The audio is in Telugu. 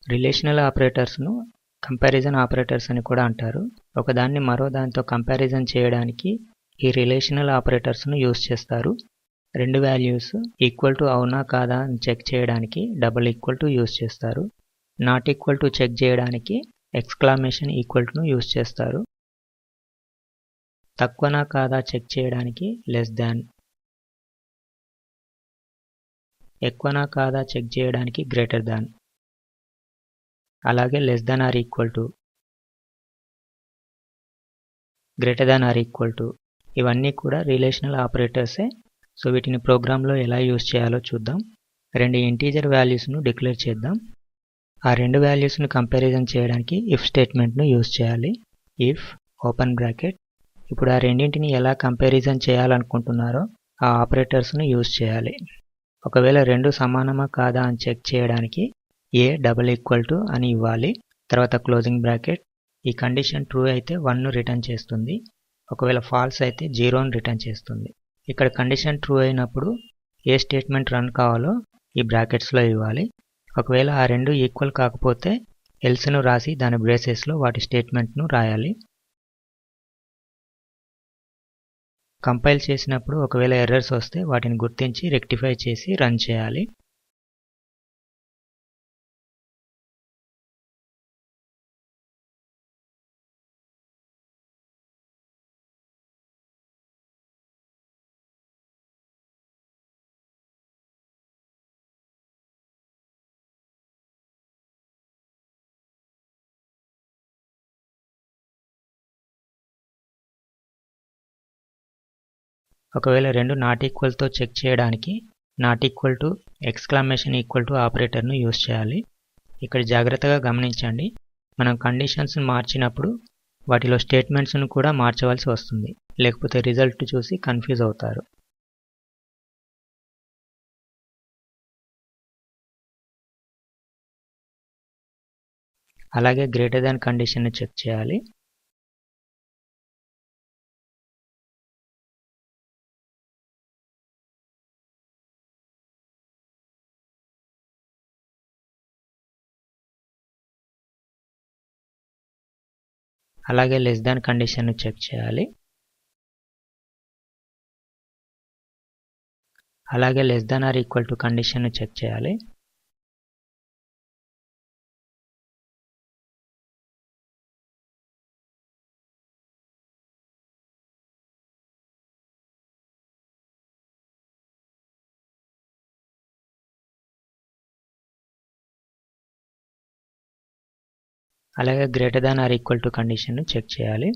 రిలేషనల్ ఆపరేటర్స్ను కంపారిజన్ ఆపరేటర్స్ అని కూడా అంటారు. ఒకదాన్ని మరో దానితో కంపారిజన్ చేయడానికి ఈ రిలేషనల్ ఆపరేటర్స్ను యూజ్ చేస్తారు. రెండు వాల్యూస్ ఈక్వల్ టు అవునా కాదా అని చెక్ చేయడానికి డబుల్ ఈక్వల్ టు యూజ్ చేస్తారు. నాట్ ఈక్వల్ టు చెక్ చేయడానికి ఎక్స్క్లమేషన్ ఈక్వల్ టును యూజ్ చేస్తారు. తక్కువనా కాదా చెక్ చేయడానికి లెస్ దాన్, ఎక్కువనా కాదా చెక్ చేయడానికి గ్రేటర్ దాన్, అలాగే less than or equal to, greater than or equal to ఇవన్నీ కూడా రిలేషనల్ ఆపరేటర్సే. సో వీటిని ప్రోగ్రాంలో ఎలా యూజ్ చేయాలో చూద్దాం. రెండు ఇంటీజర్ వాల్యూస్ను డిక్లేర్ చేద్దాం. ఆ రెండు వాల్యూస్ను కంపారిజన్ చేయడానికి ఇఫ్ స్టేట్మెంట్ను యూజ్ చేయాలి. If open bracket. ఇప్పుడు ఆ రెండింటిని ఎలా కంపారిజన్ చేయాలనుకుంటున్నారో ఆ ఆపరేటర్స్ను యూజ్ చేయాలి. ఒకవేళ రెండు సమానమా కాదా అని చెక్ చేయడానికి ఏ డబుల్ ఈక్వల్ టు అని ఇవ్వాలి. తర్వాత క్లోజింగ్ బ్రాకెట్. ఈ కండిషన్ ట్రూ అయితే 1ను రిటర్న్ చేస్తుంది. ఒకవేళ ఫాల్స్ అయితే 0ను రిటర్న్ చేస్తుంది. ఇక్కడ కండిషన్ ట్రూ అయినప్పుడు ఏ స్టేట్మెంట్ రన్ కావాలో ఈ బ్రాకెట్స్లో ఇవ్వాలి. ఒకవేళ ఆ రెండు ఈక్వల్ కాకపోతే ఎల్స్ను రాసి దాని బ్రేసెస్లో వాటి స్టేట్మెంట్ను రాయాలి. కంపైల్ చేసినప్పుడు ఒకవేళ ఎర్రర్స్ వస్తే వాటిని గుర్తించి రెక్టిఫై చేసి రన్ చేయాలి. ఒకవేళ రెండు నాట్ ఈక్వల్తో చెక్ చేయడానికి not equal to exclamation equal to ఆపరేటర్ను యూజ్ చేయాలి. ఇక్కడ జాగ్రత్తగా గమనించండి, మనం కండిషన్స్ను మార్చినప్పుడు వాటిలో స్టేట్మెంట్స్ను కూడా మార్చవలసి వస్తుంది. లేకపోతే రిజల్ట్ చూసి కన్ఫ్యూజ్ అవుతారు. అలాగే గ్రేటర్ దాన్ కండిషన్ను చెక్ చేయాలి. అలాగే లెస్ దాన్ కండిషన్ను చెక్ చేయాలి. అలాగే less than or equal to కండిషన్ను చెక్ చేయాలి. అలాగే greater than or equal to కండిషన్ను చెక్ చేయాలి.